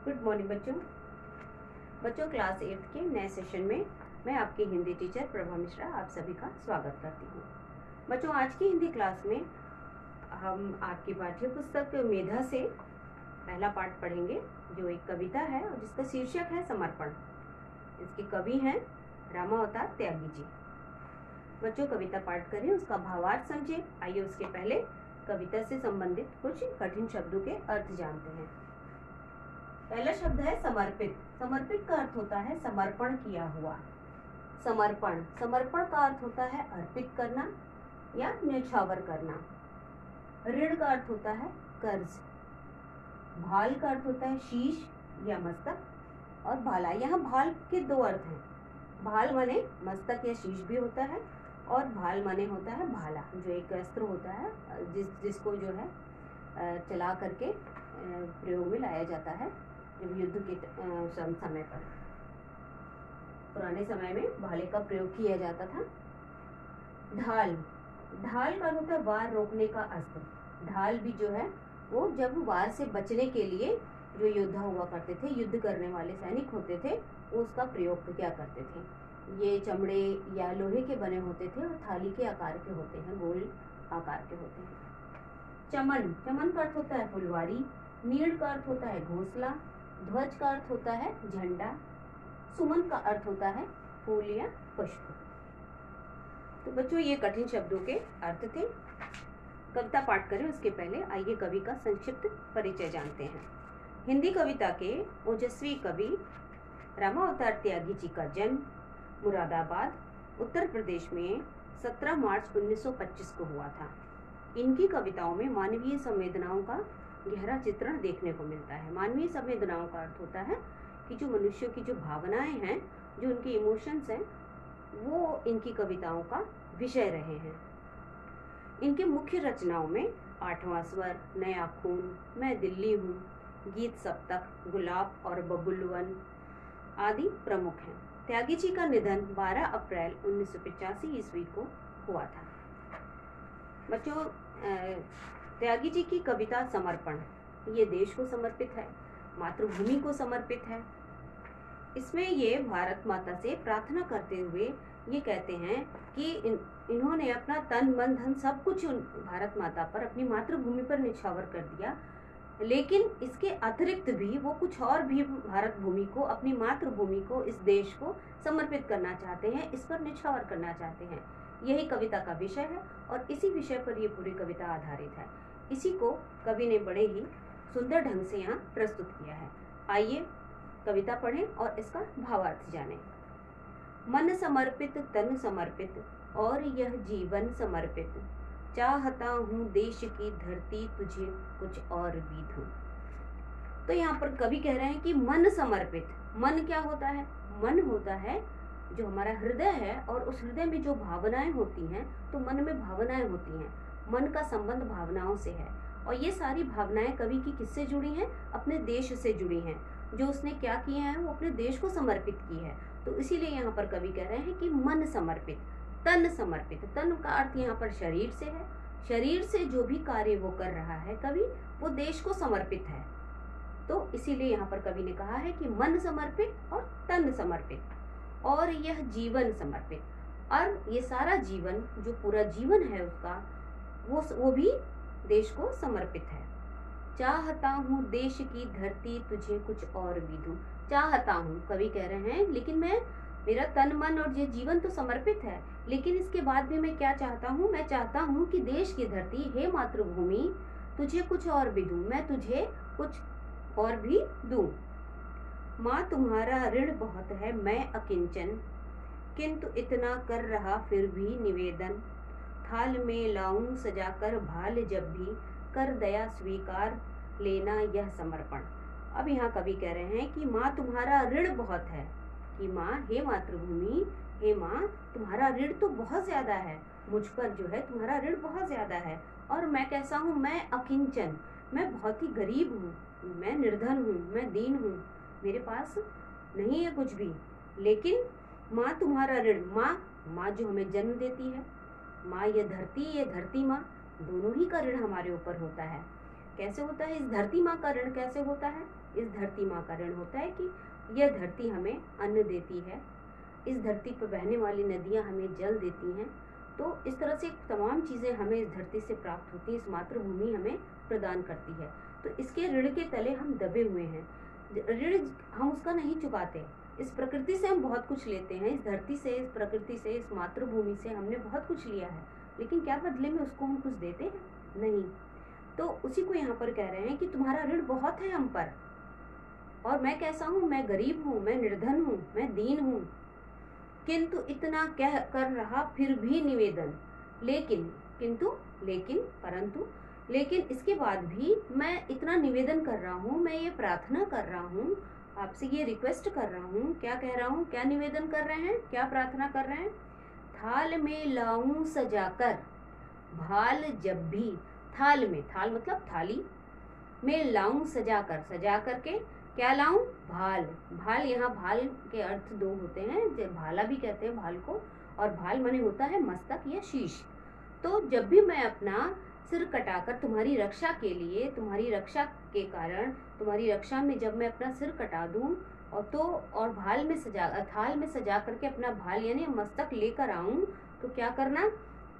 Good morning बच्चों class 8 के नए सेशन में मैं आपकी हिंदी टीचर प्रभा मिश्रा आप सभी का स्वागत करती हूँ। बच्चों, आज की हिंदी क्लास में हम आपकी पाठ्य पुस्तक मेधा से पहला पाठ पढ़ेंगे, जो एक कविता है और जिसका शीर्षक है समर्पण। इसके कवि हैं रामावतार त्यागी जी। बच्चों, कविता पाठ करें, उसका भावार्थ समझें। आइए उसके पहले कविता से संबंधित कुछ कठिन शब्दों के अर्थ जानते हैं। पहला शब्द है समर्पित। समर्पित का अर्थ होता है समर्पण किया हुआ। समर्पण का अर्थ होता है अर्पित करना या न्यौछावर करना। ऋण का अर्थ होता है कर्ज। भाल का अर्थ होता है शीश या मस्तक। और भाला, यहाँ भाल के दो अर्थ हैं। भाल माने मस्तक या शीश भी होता है, और भाल माने होता है भाला, जो एक अस्त्र होता है जिसको जो है चला करके प्रयोग में लाया जाता है जब युद्ध के समय पर। पुराने समय में भाले का प्रयोग किया जाता था। ढाल का अर्थ होता है वार रोकने का अस्त्र। ढाल भी जो है वो जब वार से बचने के लिए जो योद्धा हुआ करते थे, युद्ध करने वाले सैनिक होते थे, वो उसका प्रयोग क्या करते थे। ये चमड़े या लोहे के बने होते थे और थाली के आकार के होते हैं, गोल आकार के होते हैं। चमन का अर्थ होता है फुलवारी। नीड़ का अर्थ होता है घोंसला। ध्वज का अर्थ होता है झंडा। सुमन का अर्थ होता है फूल या पुष्प। तो बच्चों, ये कठिन शब्दों के अर्थ थे। कविता पाठ करें उसके पहले आइए कवि का संक्षिप्त परिचय जानते हैं। हिंदी कविता के ओजस्वी कवि रामावतार त्यागी जी का जन्म मुरादाबाद, उत्तर प्रदेश में 17 मार्च 1925 को हुआ था। इनकी कविताओं में मानवीय संवेदनाओं का गहरा चित्रण देखने को मिलता है। मानवीय संवेदनाओं का अर्थ होता है कि जो मनुष्यों की जो भावनाएं हैं, जो उनके इमोशंस हैं, वो इनकी कविताओं का विषय रहे हैं। इनके मुख्य रचनाओं में आठवां स्वर, नया खून, मैं दिल्ली हूँ, गीत सप्तक, गुलाब और बबुलवन आदि प्रमुख हैं। त्यागी जी का निधन 12 अप्रैल 1985 ईस्वी को हुआ था। बच्चों, त्यागी जी की कविता समर्पण ये देश को समर्पित है, मातृभूमि को समर्पित है। इसमें ये भारत माता से प्रार्थना करते हुए ये कहते हैं कि इन्होंने अपना तन मन धन सब कुछ भारत माता पर, अपनी मातृभूमि पर निछावर कर दिया, लेकिन इसके अतिरिक्त भी वो कुछ और भी भारत भूमि को, अपनी मातृभूमि को, इस देश को समर्पित करना चाहते हैं, इस पर निछावर करना चाहते हैं। यही कविता का विषय है और इसी विषय पर ये पूरी कविता आधारित है। इसी को कवि ने बड़े ही सुंदर ढंग से यहाँ प्रस्तुत किया है। आइए कविता पढ़ें और इसका भावार्थ जानें। मन समर्पित, तन समर्पित और यह जीवन समर्पित, चाहता हूँ देश की धरती तुझे कुछ और भी दूं। तो यहाँ पर कवि कह रहे हैं कि मन समर्पित। मन क्या होता है? मन होता है जो हमारा हृदय है, और उस हृदय में जो भावनाएं होती हैं, तो मन में भावनाएं होती हैं। मन का संबंध भावनाओं से है, और ये सारी भावनाएं कवि की किससे जुड़ी हैं? अपने देश से जुड़ी हैं। जो उसने क्या किया है, वो अपने देश को समर्पित की है। तो इसीलिए यहाँ पर कवि कह रहे हैं कि मन समर्पित, तन समर्पित। तन का अर्थ यहाँ पर शरीर से है। शरीर से जो भी कार्य वो कर रहा है कवि, वो देश को समर्पित है। तो इसीलिए यहाँ पर कवि ने कहा है कि मन समर्पित और तन समर्पित और यह जीवन समर्पित। और ये सारा जीवन, जो पूरा जीवन है उसका, वो भी देश को समर्पित है। चाहता हूँ देश की धरती तुझे कुछ और भी दूं। चाहता हूँ, कवि कह रहे हैं, लेकिन मेरा तन मन और ये जीवन तो समर्पित है, लेकिन इसके बाद भी मैं क्या चाहता हूँ? मैं चाहता हूँ कि देश की धरती, हे मातृभूमि, तुझे कुछ और भी दूं, मैं तुझे कुछ और भी दूं। माँ तुम्हारा ऋण बहुत है, मैं अकिंचन, किंतु इतना कर रहा फिर भी निवेदन, थाल में लाऊं सजाकर भाल जब भी, कर दया स्वीकार लेना यह समर्पण। अब यहाँ कवि कह रहे हैं कि माँ तुम्हारा ऋण बहुत है, कि माँ, हे मातृभूमि, हे माँ, तुम्हारा ऋण तो बहुत ज्यादा है, मुझ पर जो है तुम्हारा ऋण बहुत ज्यादा है। और मैं कैसा हूँ? मैं अकिंचन, मैं बहुत ही गरीब हूँ, मैं निर्धन हूँ, मैं दीन हूँ, मेरे पास नहीं है कुछ भी। लेकिन माँ तुम्हारा ऋण, माँ जो हमें जन्म देती है, माँ ये धरती माँ, दोनों ही का ऋण हमारे ऊपर होता है। कैसे होता है? इस धरती माँ का ऋण कैसे होता है? इस धरती माँ का ऋण होता है कि यह धरती हमें अन्न देती है, इस धरती पर बहने वाली नदियाँ हमें जल देती हैं। तो इस तरह से तमाम चीज़ें हमें इस धरती से प्राप्त होती हैं, इस मातृभूमि हमें प्रदान करती है। तो इसके ऋण के तले हम दबे हुए हैं। ऋण हम उसका नहीं चुकाते। इस प्रकृति से हम बहुत कुछ लेते हैं, इस धरती से, इस प्रकृति से, इस मातृभूमि से हमने बहुत कुछ लिया है, लेकिन क्या बदले में उसको हम कुछ देते हैं? नहीं। तो उसी को यहाँ पर कह रहे हैं कि तुम्हारा ऋण बहुत है हम पर, और मैं कैसा हूँ? मैं गरीब हूँ, मैं निर्धन हूँ, मैं दीन हूँ, किंतु इतना कह कर रहा फिर भी निवेदन, लेकिन, किंतु, लेकिन, परंतु, लेकिन इसके बाद भी मैं इतना निवेदन कर रहा हूँ, मैं ये प्रार्थना कर रहा हूँ, आपसे ये रिक्वेस्ट कर रहा हूँ। क्या कह रहा हूँ? क्या निवेदन कर रहे हैं? क्या प्रार्थना कर रहे हैं? थाल में लाऊं सजाकर भाल जब भी, थाल में, थाल मतलब थाली में लाऊं सजाकर, सजा करके क्या लाऊं? भाल। भाल, यहाँ भाल के अर्थ दो होते हैं, भाला भी कहते हैं भाल को, और भाल माने होता है मस्तक या शीश। तो जब भी मैं अपना सिर कटाकर तुम्हारी रक्षा के लिए, तुम्हारी रक्षा के कारण, तुम्हारी रक्षा में जब मैं अपना सिर कटा दूं और भाल में सजा, थाल में सजा करके अपना भाल यानी मस्तक लेकर आऊं, तो क्या करना?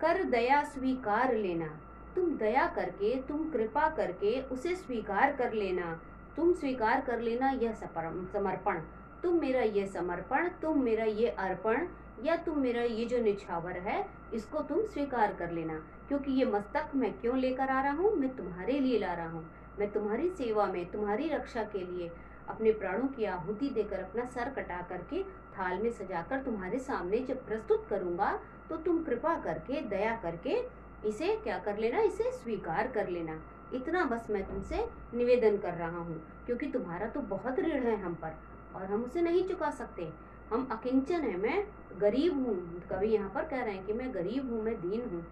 कर दया स्वीकार लेना। तुम दया करके, तुम कृपा करके उसे स्वीकार कर लेना। तुम स्वीकार कर लेना यह समर्पण, तुम मेरा ये समर्पण, तुम मेरा ये अर्पण, या तुम मेरा ये जो निछावर है, इसको तुम स्वीकार कर लेना। क्योंकि ये मस्तक मैं क्यों लेकर आ रहा हूँ? मैं तुम्हारे लिए ला रहा हूँ। मैं तुम्हारी सेवा में, तुम्हारी रक्षा के लिए अपने प्राणों की आहुति देकर, अपना सर कटा करके थाल में सजाकर तुम्हारे सामने जब प्रस्तुत करूँगा, तो तुम कृपा करके, दया करके इसे क्या कर लेना? इसे स्वीकार कर लेना। इतना बस मैं तुमसे निवेदन कर रहा हूँ, क्योंकि तुम्हारा तो बहुत ऋण है हम पर, और हम उसे नहीं चुका सकते। हम अकिंचन है, मैं गरीब हूँ। कवि यहाँ पर कह रहे हैं कि मैं गरीब हूँ, मैं दीन हूँ।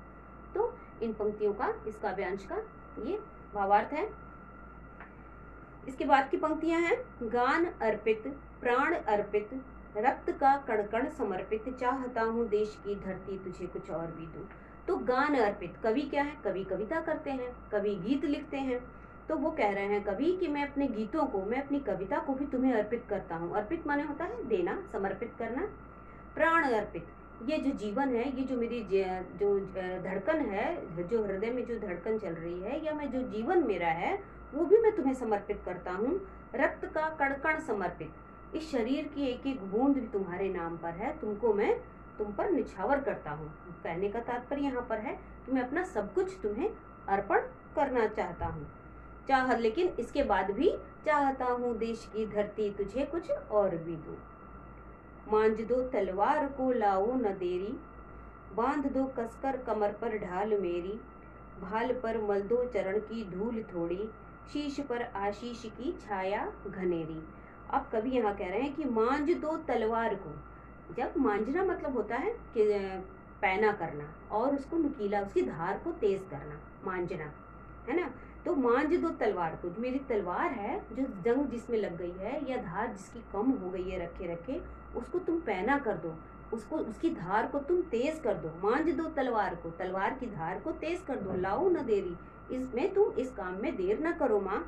तो इन पंक्तियों का, इस काव्यांश का ये भावार्थ है। इसके बाद की पंक्तियां हैं, गान अर्पित, प्राण अर्पित, रक्त का कण कण समर्पित, चाहता हूँ देश की धरती तुझे कुछ और भी दूं। तो गान अर्पित, कवि क्या है? कवि कविता करते हैं, कवि गीत लिखते हैं। तो वो कह रहे हैं कवि कि मैं अपने गीतों को, मैं अपनी कविता को भी तुम्हें अर्पित करता हूँ। अर्पित माने होता है देना, समर्पित करना। प्राण अर्पित, ये जो जीवन है, ये जो मेरी जो धड़कन है, जो हृदय में जो धड़कन चल रही है, या मैं जो जीवन मेरा है, वो भी मैं तुम्हें समर्पित करता हूँ। रक्त का कण कण समर्पित, इस शरीर की एक एक बूंद भी तुम्हारे नाम पर है, तुमको मैं, तुम पर निछावर करता हूँ। कहने का तात्पर्य यहाँ पर है कि मैं अपना सब कुछ तुम्हें अर्पण करना चाहता हूँ। लेकिन इसके बाद भी चाहता हूँ देश की धरती तुझे कुछ और भी दूं। मांझ दो तलवार को लाओ न देरी, बांध दो कसकर कमर पर ढाल मेरी, भाल पर मल दो चरण की धूल थोड़ी, शीश पर आशीष की छाया घनेरी। अब कभी यहाँ कह रहे हैं कि मांझ दो तलवार को। जब मांझना मतलब होता है कि पैना करना, और उसको नुकीला, उसकी धार को तेज करना, मांझना है ना। तो मांझ दो तलवार को, मेरी तलवार है जो जंग जिसमें लग गई है, या धार जिसकी कम हो गई है रखे रखे, उसको तुम पैना कर दो, उसको, उसकी धार को तुम तेज कर दो। मांझ दो तलवार को, तलवार की धार को तेज कर दो। लाओ न देरी, इसमें तुम इस काम में देर न करो माँ।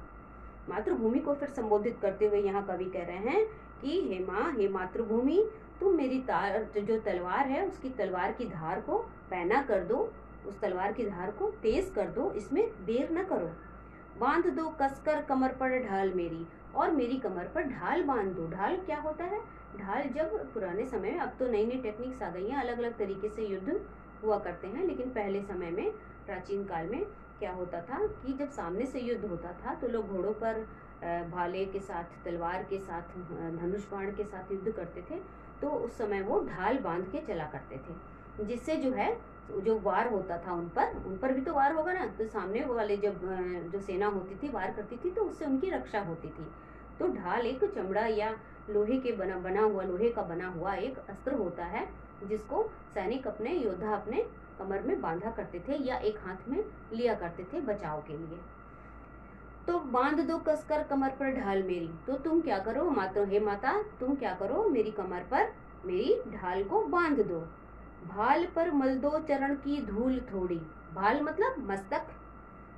मातृभूमि को फिर संबोधित करते हुए यहाँ कवि कह रहे हैं कि हे माँ, हे मातृभूमि, तुम मेरी जो तलवार है, उसकी तलवार की धार को पैना कर दो, उस तलवार की धार को तेज कर दो, इसमें देर न करो। बांध दो कसकर कमर पर ढाल मेरी, और मेरी कमर पर ढाल बांध दो। ढाल क्या होता है? ढाल जब पुराने समय में, अब तो नई नई टेक्निक्स आ गई हैं, अलग अलग तरीके से युद्ध हुआ करते हैं, लेकिन पहले समय में, प्राचीन काल में क्या होता था कि जब सामने से युद्ध होता था तो लोग घोड़ों पर भाले के साथ, तलवार के साथ, धनुष बाण के साथ युद्ध करते थे। तो उस समय वो ढाल बांध के चला करते थे, जिससे जो है, जो वार होता था उन पर भी तो वार होगा ना। तो सामने वाले जब जो सेना होती थी वार करती थी, तो उससे उनकी रक्षा होती थी। तो ढाल एक चमड़ा या लोहे के लोहे का बना हुआ एक अस्त्र होता है, जिसको सैनिक अपने, योद्धा अपने कमर में बांधा करते थे, या एक हाथ में लिया करते थे बचाव के लिए। तो बांध दो कसकर कमर पर ढाल मेरी, तो तुम क्या करो हे माता, तुम क्या करो, मेरी कमर पर मेरी ढाल को बांध दो। भाल पर मल दो चरण की धूल थोड़ी, भाल मतलब मस्तक,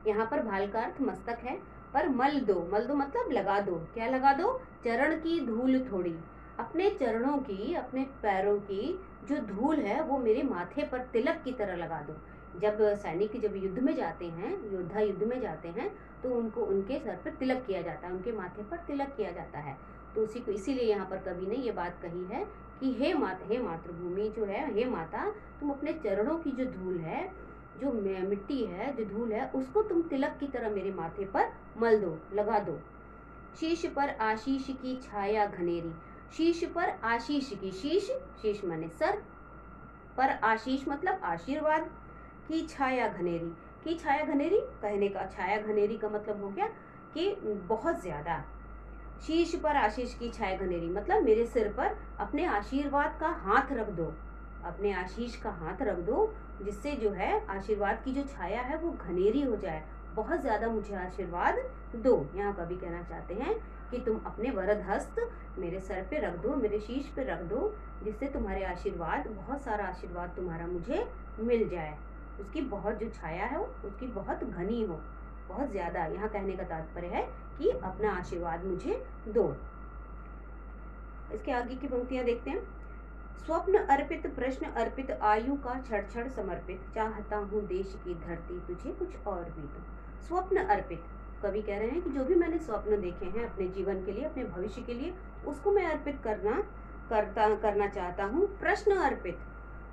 यहाँ पर भाल का अर्थ मस्तक है, पर मल दो मतलब लगा दो। क्या लगा दो? चरण की धूल थोड़ी, अपने चरणों की, अपने पैरों की जो धूल है वो मेरे माथे पर तिलक की तरह लगा दो। जब सैनिक जब युद्ध में जाते हैं, योद्धा युद्ध में जाते हैं, तो उनको उनके सर पर तिलक किया जाता है, उनके माथे पर तिलक किया जाता है। तो उसी को इसीलिए यहाँ पर कवि ने ये बात कही है कि हे मातृभूमि जो है, हे माता, तुम अपने चरणों की जो धूल है, जो मिट्टी है, जो धूल है, उसको तुम तिलक की तरह मेरे माथे पर मल दो, लगा दो। शीश पर आशीष की छाया घनेरी, शीश पर आशीष की, शीश माने सर, पर आशीष मतलब आशीर्वाद, की छाया घनेरी, की छाया घनेरी कहने का, छाया घनेरी का मतलब हो गया कि बहुत ज्यादा। शीश पर आशीष की छाया घनेरी मतलब मेरे सिर पर अपने आशीर्वाद का हाथ रख दो, अपने आशीष का हाथ रख दो, जिससे जो है आशीर्वाद की जो छाया है वो घनेरी हो जाए, बहुत ज्यादा मुझे आशीर्वाद दो। यहाँ कवि कहना चाहते हैं कि तुम अपने वरद हस्त मेरे सर पे रख दो, मेरे शीश पे रख दो, जिससे तुम्हारे आशीर्वाद, बहुत सारा आशीर्वाद तुम्हारा मुझे मिल जाए, उसकी बहुत जो छाया है उसकी बहुत घनी हो, बहुत ज्यादा। यहाँ कहने का तात्पर्य है कि अपना आशीर्वाद मुझे दो। इसके आगे की पंक्तियां देखते हैं। स्वप्न अर्पित, प्रश्न अर्पित, आयु का क्षण क्षण समर्पित, चाहता हूँ देश की धरती तुझे कुछ और भी दो। स्वप्न अर्पित, कवि कह रहे हैं कि जो भी मैंने स्वप्न देखे हैं अपने जीवन के लिए, अपने भविष्य के लिए, उसको मैं अर्पित करना चाहता हूँ। प्रश्न अर्पित,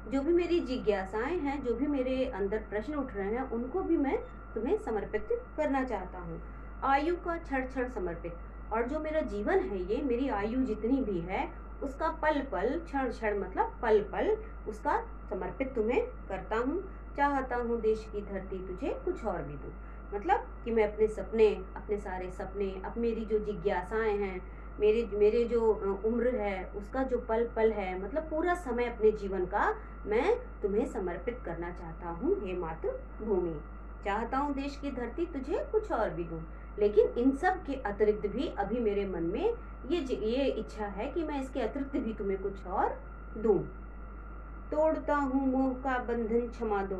जो भी मेरी जिज्ञासाएं हैं, जो भी मेरे अंदर प्रश्न उठ रहे हैं, उनको भी मैं तुम्हें समर्पित करना चाहता हूँ। आयु का क्षण क्षण समर्पित, और जो मेरा जीवन है, ये मेरी आयु जितनी भी है, उसका पल पल, क्षण क्षण मतलब पल पल, उसका समर्पित तुम्हें करता हूँ। चाहता हूँ देश की धरती तुझे कुछ और भी दूँ, मतलब कि मैं अपने सपने, अपने सारे सपने, अब मेरी जो जिज्ञासाएं हैं, मेरे जो उम्र है, उसका जो पल पल है, मतलब पूरा समय अपने जीवन का मैं तुम्हें समर्पित करना चाहता हूँ, हे मातृभूमि। चाहता हूँ देश की धरती तुझे कुछ और भी दूँ, लेकिन इन सब के अतिरिक्त भी अभी मेरे मन में ये इच्छा है कि मैं इसके अतिरिक्त भी तुम्हें कुछ और दूँ। तोड़ता हूँ मोह का बंधन क्षमा दो,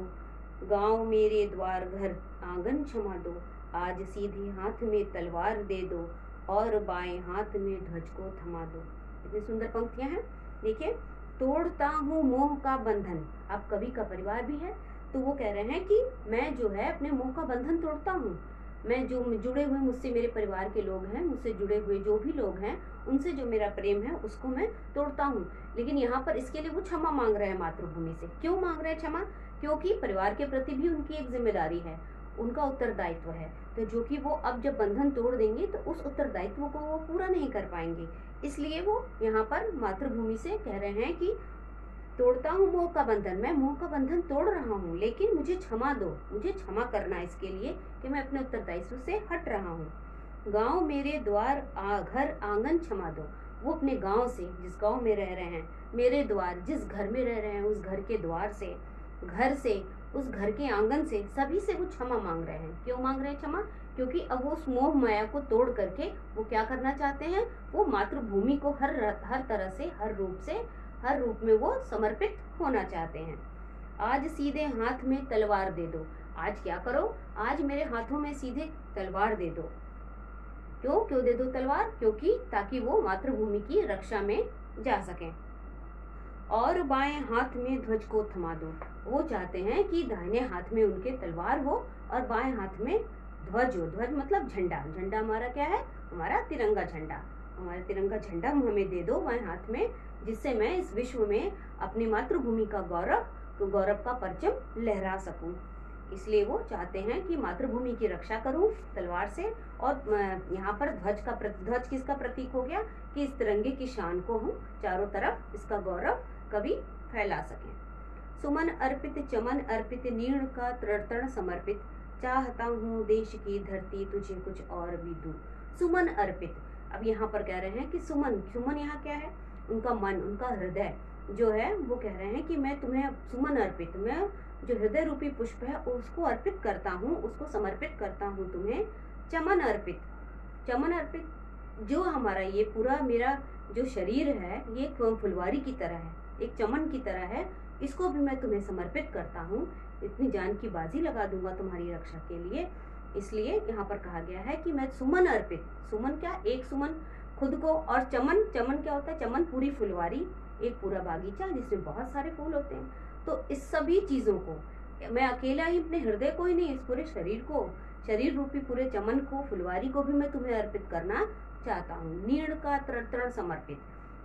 गांव मेरे द्वार घर आंगन क्षमा दो, आज सीधे हाथ में तलवार दे दो, और बाएं हाथ में ध्वज को थमा दो। इतनी सुंदर पंक्तियां हैं। देखिए, तोड़ता हूँ मोह का बंधन, अब कवि का परिवार भी है, तो वो कह रहे हैं कि मैं जो है अपने मोह का बंधन तोड़ता हूँ। मैं जो जुड़े हुए, मुझसे मेरे परिवार के लोग हैं, मुझसे जुड़े हुए जो भी लोग हैं, उनसे जो मेरा प्रेम है उसको मैं तोड़ता हूँ। लेकिन यहाँ पर इसके लिए वो क्षमा मांग रहे हैं मातृभूमि से। क्यों मांग रहे हैं क्षमा? क्योंकि परिवार के प्रति भी उनकी एक जिम्मेदारी है, उनका उत्तरदायित्व है, तो जो कि वो अब जब बंधन तोड़ देंगे तो उस उत्तरदायित्व को वो पूरा नहीं कर पाएंगे। इसलिए वो यहाँ पर मातृभूमि से कह रहे हैं कि तोड़ता हूँ मोह का बंधन, मैं मोह का बंधन तोड़ रहा हूँ, लेकिन मुझे क्षमा दो, मुझे क्षमा करना इसके लिए कि मैं अपने उत्तरदायित्व से हट रहा हूँ। गांव मेरे द्वार घर आंगन क्षमा दो, वो अपने गांव से, जिस गांव में रह रहे हैं, मेरे द्वार, जिस घर में रह रहे हैं, उस घर के द्वार से, घर से, उस घर के आंगन से, सभी से वो क्षमा मांग रहे हैं। क्यों मांग रहे हैं क्षमा? क्योंकि अब वो उस मोह माया को तोड़ करके वो क्या करना चाहते हैं, वो मातृभूमि को हर तरह से, हर रूप में वो समर्पित होना चाहते हैं। आज सीधे हाथ में तलवार दे दो, आज क्या करो, आज मेरे हाथों में सीधे तलवार दे दो। क्यों दे दो तलवार? क्योंकि ताकि वो मातृभूमि की रक्षा में जा सकें। और बाएं हाथ में ध्वज को थमा दो, वो चाहते हैं कि दाहिने हाथ में उनके तलवार हो और बाएं हाथ में ध्वज हो। ध्वज मतलब झंडा, झंडा हमारा क्या है, हमारा तिरंगा झंडा, हमारा तिरंगा झंडा हमें दे दो बाएं हाथ में, जिससे मैं इस विश्व में अपनी मातृभूमि का गौरव का परचम लहरा सकूं। इसलिए वो चाहते हैं कि मातृभूमि की रक्षा करूं तलवार से। और यहाँ पर ध्वज किसका प्रतीक हो गया कि इस तिरंगे की शान को हम चारों तरफ इसका गौरव कभी फैला सकें। सुमन अर्पित, चमन अर्पित, नीण का तृण समर्पित, चाहता हूँ देश की धरती तुझे कुछ और भी दूं। सुमन अर्पित, अब यहाँ पर कह रहे हैं कि सुमन यहाँ क्या है, उनका मन, उनका हृदय जो है, वो कह रहे हैं कि मैं तुम्हें सुमन अर्पित, मैं जो हृदय रूपी पुष्प है उसको अर्पित करता हूँ, उसको समर्पित करता हूँ तुम्हें। चमन अर्पित, चमन अर्पित, जो हमारा ये पूरा मेरा जो शरीर है ये फुलवारी की तरह है, एक चमन की तरह है, इसको भी मैं तुम्हें समर्पित करता हूँ, इतनी जान की बाजी लगा दूंगा तुम्हारी रक्षा के लिए। इसलिए यहाँ पर कहा गया है कि मैं सुमन अर्पित, सुमन क्या, एक सुमन खुद को, और चमन, चमन क्या होता है, चमन पूरी फुलवारी, एक पूरा बागीचा जिसमें बहुत सारे फूल होते हैं। तो इस सभी चीजों को मैं अकेला ही, अपने हृदय को ही नहीं, इस पूरे शरीर को, शरीर रूपी पूरे चमन को, फुलवारी को भी मैं तुम्हें अर्पित करना चाहता हूँ। नीड़ का तृण तृण समर्पित,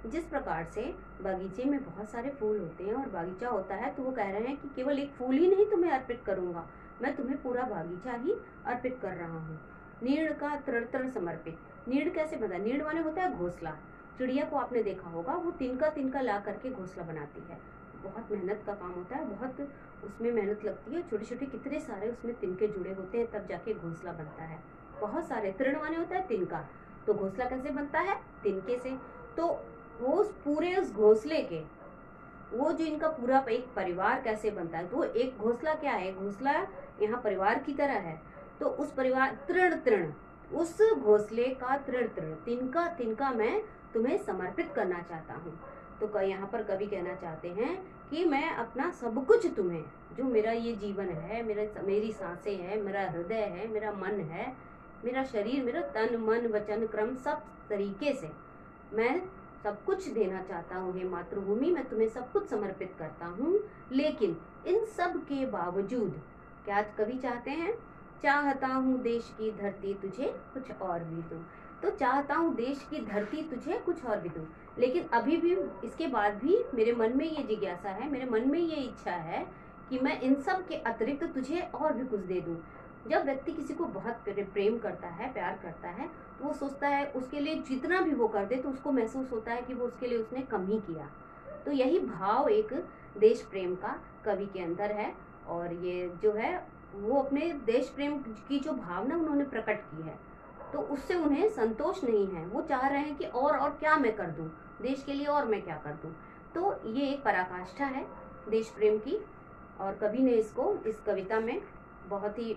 जिस प्रकार से बगीचे में बहुत सारे फूल होते हैं और बागीचा होता है, तो वो कह रहे हैं कि केवल एक फूल ही नहीं तुम्हें अर्पित करूंगा, मैं तुम्हें पूरा बागीचा ही अर्पित कर रहा हूँ। नीड़ का तृण तृण समर्पित, नीड़ कैसे बना, नीड़ माने होता है घोंसला। चिड़िया को आपने देखा होगा, वो तिनका तिनका ला करके घोंसला बनाती है। बहुत मेहनत का काम होता है, बहुत उसमें मेहनत लगती है, छोटे छोटे कितने सारे उसमें तिनके जुड़े होते हैं, तब जाके घोंसला बनता है। बहुत सारे, तृण माने होता है तिनका, तो घोंसला कैसे बनता है, तिनके से। तो वो पूरे उस घोंसले के, वो जो इनका पूरा एक परिवार कैसे बनता है, तो एक घोंसला क्या है, घोंसला यहाँ परिवार की तरह है। तो उस परिवार, तृण तृण, उस घोंसले का तृण तृण, तिनका तिनका मैं तुम्हें समर्पित करना चाहता हूँ। तो यहाँ पर कवि कहना चाहते हैं कि मैं अपना सब कुछ तुम्हें, जो मेरा ये जीवन है, मेरी सांसें है, मेरा हृदय है, मेरा मन है, मेरा शरीर, मेरा तन मन वचन क्रम, सब तरीके से मैं सब कुछ देना चाहता हूँ। हे मातृभूमि, मैं तुम्हें सब कुछ समर्पित करता हूँ। लेकिन इन सब के बावजूद क्या कवि चाहते हैं, चाहता हूँ देश की धरती तुझे कुछ और भी दूं। तो चाहता हूँ देश की धरती तुझे कुछ और भी दूं, लेकिन अभी भी, इसके बाद भी मेरे मन में ये जिज्ञासा है, मेरे मन में ये इच्छा है कि मैं इन सब के अतिरिक्त तुझे और भी कुछ दे दूं। जब व्यक्ति किसी को बहुत प्रेम करता है, प्यार करता है, तो वो सोचता है उसके लिए जितना भी वो कर दे, तो उसको महसूस होता है कि वो उसके लिए उसने कम ही किया। तो यही भाव एक देश प्रेम का कवि के अंदर है, और ये जो है वो अपने देश प्रेम की जो भावना उन्होंने प्रकट की है, तो उससे उन्हें संतोष नहीं है। वो चाह रहे हैं कि और क्या मैं कर दूं देश के लिए, और मैं क्या कर दूं। तो ये एक पराकाष्ठा है देश प्रेम की, और कवि ने इसको इस कविता में बहुत ही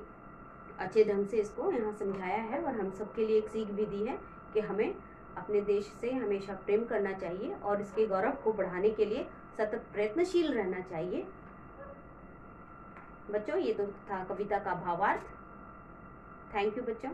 अच्छे ढंग से इसको यहाँ समझाया है, और हम सबके लिए एक सीख भी दी है कि हमें अपने देश से हमेशा प्रेम करना चाहिए और इसके गौरव को बढ़ाने के लिए सतत प्रयत्नशील रहना चाहिए। बच्चों, ये तो था कविता का भावार्थ। थैंक यू बच्चों।